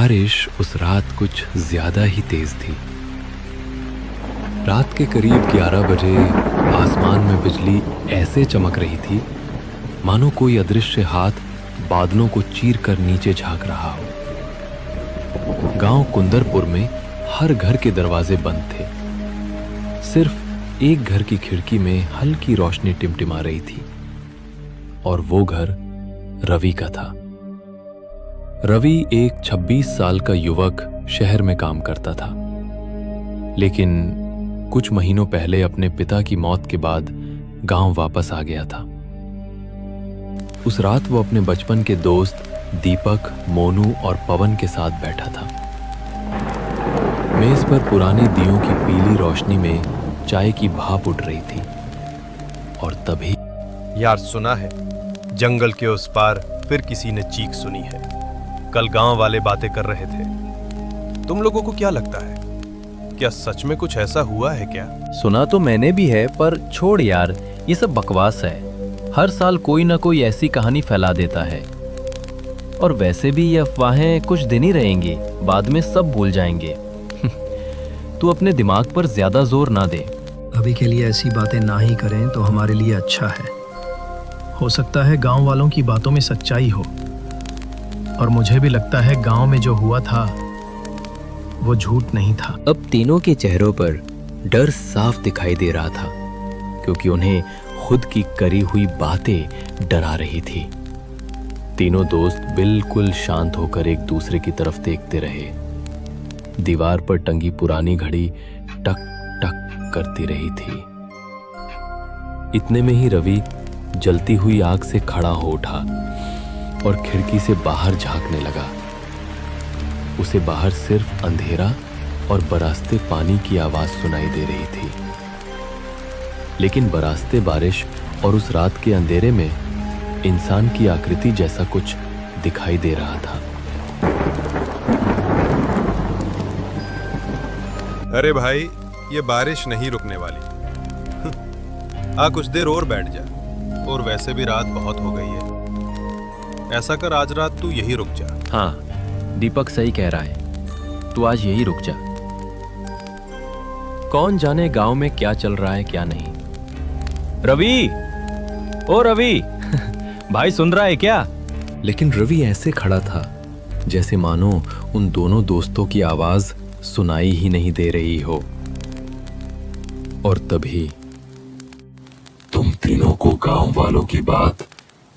बारिश उस रात कुछ ज्यादा ही तेज थी। रात के करीब 11 बजे आसमान में बिजली ऐसे चमक रही थी मानो कोई अदृश्य हाथ बादलों को चीर कर नीचे झांक रहा हो। गांव कुंदरपुर में हर घर के दरवाजे बंद थे। सिर्फ एक घर की खिड़की में हल्की रोशनी टिमटिमा रही थी और वो घर रवि का था। रवि एक 26 साल का युवक शहर में काम करता था, लेकिन कुछ महीनों पहले अपने पिता की मौत के बाद गांव वापस आ गया था। उस रात वो अपने बचपन के दोस्त दीपक, मोनू और पवन के साथ बैठा था। मेज पर पुराने दियों की पीली रोशनी में चाय की भाप उठ रही थी और तभी यार सुना है, जंगल के उस पार फिर किसी ने चीख सुनी है। कल गांव वाले बातें कर रहे थे। तुम लोगों को क्या लगता है, क्या सच में कुछ ऐसा हुआ है क्या? सुना तो मैंने भी है, पर छोड़ यार, ये सब बकवास है। हर साल कोई ना कोई ऐसी कहानी फैला देता है। और वैसे भी ये अफवाहें कुछ दिन ही रहेंगी, बाद में सब भूल जाएंगे। तू अपने दिमाग पर ज्यादा जोर ना दे। अभी के लिए ऐसी बातें ना ही करें तो हमारे लिए अच्छा है। हो सकता है गांव वालों की बातों में सच्चाई हो, और मुझे भी लगता है गांव में जो हुआ था वो झूठ नहीं था। अब तीनों के चेहरों पर डर साफ दिखाई दे रहा था, क्योंकि उन्हें खुद की करी हुई बातें डरा रही थी। तीनों दोस्त बिल्कुल शांत होकर एक दूसरे की तरफ देखते रहे। दीवार पर टंगी पुरानी घड़ी टक टक करती रही थी। इतने में ही रवि जलती हुई आग से खड़ा हो उठा और खिड़की से बाहर झांकने लगा। उसे बाहर सिर्फ अंधेरा और बरसते पानी की आवाज सुनाई दे रही थी, लेकिन बरसते बारिश और उस रात के अंधेरे में इंसान की आकृति जैसा कुछ दिखाई दे रहा था। अरे भाई, ये बारिश नहीं रुकने वाली। आ कुछ देर और बैठ जा, और वैसे भी रात बहुत हो गई है। ऐसा कर, आज रात तू यही रुक जा। हाँ, दीपक सही कह रहा है, तू आज यही रुक जा। कौन जाने गांव में क्या चल रहा है क्या नहीं। रवि, ओ रवि, भाई सुन रहा है क्या? लेकिन रवि ऐसे खड़ा था जैसे मानो उन दोनों दोस्तों की आवाज सुनाई ही नहीं दे रही हो। और तभी तुम तीनों को गांव वालों की बात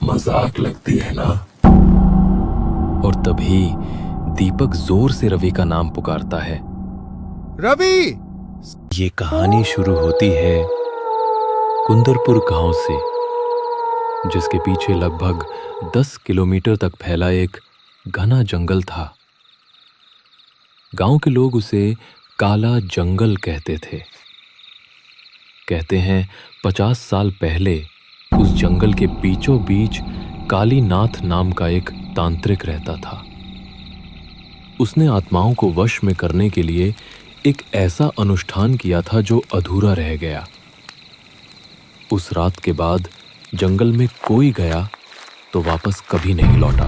मजाक लगती है ना? और तभी दीपक जोर से रवि का नाम पुकारता है। रवि! ये कहानी शुरू होती है कुंदरपुर गांव से, जिसके पीछे लगभग 10 किलोमीटर तक फैला एक घना जंगल था। गांव के लोग उसे काला जंगल कहते थे। कहते हैं 50 साल पहले उस जंगल के बीचों बीच कालीनाथ नाम का एक तांत्रिक रहता था। उसने आत्माओं को वश में करने के लिए एक ऐसा अनुष्ठान किया था जो अधूरा रह गया। उस रात के बाद जंगल में कोई गया तो वापस कभी नहीं लौटा।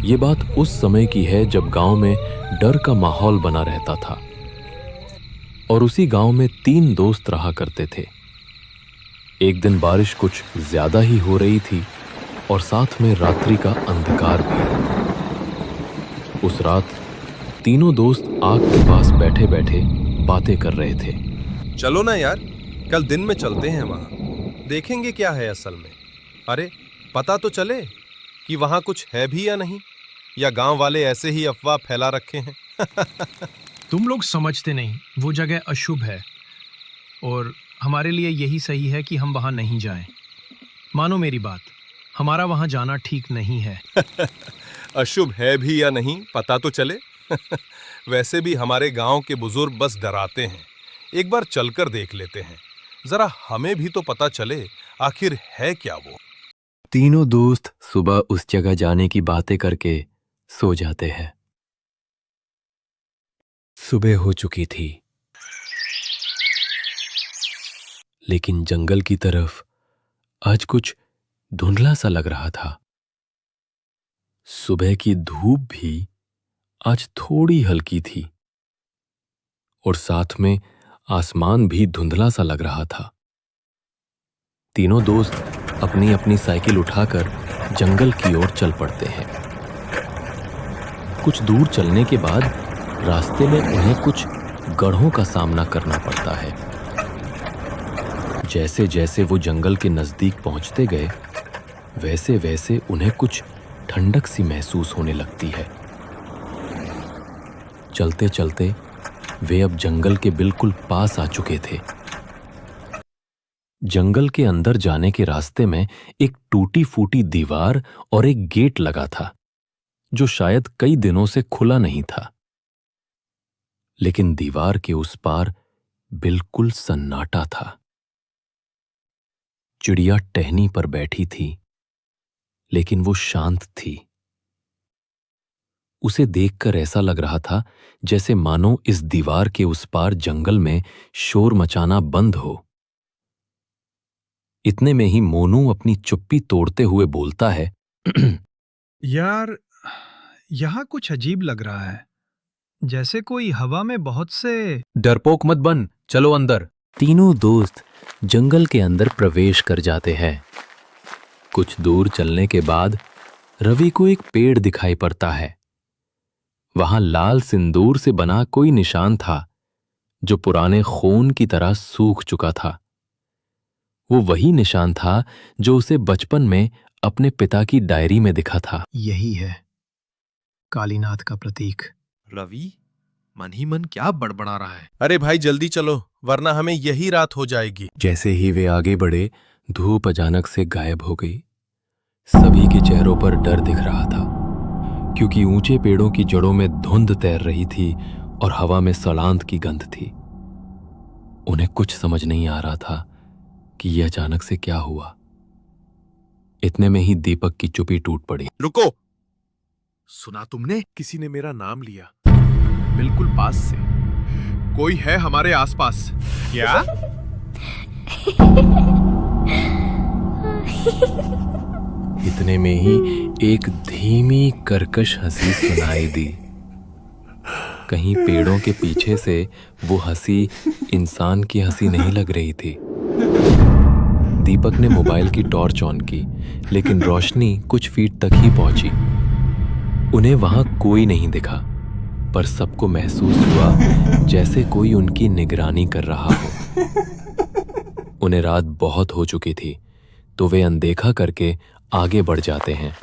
ये बात उस समय की है जब गांव में डर का माहौल बना रहता था, और उसी गांव में 3 दोस्त रहा करते थे। एक दिन बारिश कुछ ज्यादा ही हो रही थी और साथ में रात्रि का अंधकार भी। उस रात तीनों दोस्त आग के पास बैठे बैठे बातें कर रहे थे। चलो ना यार, कल दिन में चलते हैं वहां, देखेंगे क्या है असल में। अरे पता तो चले कि वहां कुछ है भी या नहीं, या गांव वाले ऐसे ही अफवाह फैला रखे हैं। तुम लोग समझते नहीं, वो जगह अशुभ है और हमारे लिए यही सही है कि हम वहां नहीं जाएं। मानो मेरी बात, हमारा वहां जाना ठीक नहीं है। अशुभ है भी या नहीं पता तो चले। वैसे भी हमारे गांव के बुजुर्ग बस डराते हैं। एक बार चलकर देख लेते हैं, जरा हमें भी तो पता चले आखिर है क्या वो। तीनों दोस्त सुबह उस जगह जाने की बातें करके सो जाते हैं। सुबह हो चुकी थी, लेकिन जंगल की तरफ आज कुछ धुंधला सा लग रहा था। सुबह की धूप भी आज थोड़ी हल्की थी और साथ में आसमान भी धुंधला सा लग रहा था। तीनों दोस्त अपनी अपनी साइकिल उठाकर जंगल की ओर चल पड़ते हैं। कुछ दूर चलने के बाद रास्ते में उन्हें कुछ गढ़ों का सामना करना पड़ता है। जैसे जैसे वो जंगल के नजदीक पहुंचते गए, वैसे वैसे उन्हें कुछ ठंडक सी महसूस होने लगती है। चलते चलते वे अब जंगल के बिल्कुल पास आ चुके थे। जंगल के अंदर जाने के रास्ते में एक टूटी फूटी दीवार और एक गेट लगा था, जो शायद कई दिनों से खुला नहीं था। लेकिन दीवार के उस पार बिल्कुल सन्नाटा था। चिड़िया टहनी पर बैठी थी, लेकिन वो शांत थी। उसे देखकर ऐसा लग रहा था जैसे मानो इस दीवार के उस पार जंगल में शोर मचाना बंद हो। इतने में ही मोनू अपनी चुप्पी तोड़ते हुए बोलता है, यार, यहाँ कुछ अजीब लग रहा है, जैसे कोई हवा में बहुत से। डरपोक मत बन, चलो अंदर। तीनों दोस्त जंगल के अंदर प्रवेश कर जाते हैं। कुछ दूर चलने के बाद रवि को एक पेड़ दिखाई पड़ता है। वहां लाल सिंदूर से बना कोई निशान था, जो पुराने खून की तरह सूख चुका था। वो वही निशान था जो उसे बचपन में अपने पिता की डायरी में दिखा था। यही है कालीनाथ का प्रतीक। रवि मन ही मन क्या बड़बड़ा रहा है। अरे भाई जल्दी चलो, वरना हमें यही रात हो जाएगी। जैसे ही वे आगे बढ़े, धूप अचानक से गायब हो गई। सभी के चेहरों पर डर दिख रहा था, क्योंकि ऊंचे पेड़ों की जड़ों में धुंध तैर रही थी और हवा में सलांत की गंध थी। उन्हें कुछ समझ नहीं आ रहा था कि यह अचानक से क्या हुआ। इतने में ही दीपक की चुप्पी टूट पड़ी। रुको, सुना तुमने? किसी ने मेरा नाम लिया, बिल्कुल पास से। कोई है हमारे आसपास क्या? इतने में ही एक धीमी कर्कश हंसी सुनाई दी। कहीं पेड़ों के पीछे से वो हंसी इंसान की हंसी नहीं लग रही थी। दीपक ने मोबाइल की टॉर्च ऑन की, लेकिन रोशनी कुछ फीट तक ही पहुंची। उन्हें वहां कोई नहीं दिखा, पर सबको महसूस हुआ जैसे कोई उनकी निगरानी कर रहा हो। उन्हें रात बहुत हो चुकी थी, तो वे अनदेखा करके आगे बढ़ जाते हैं।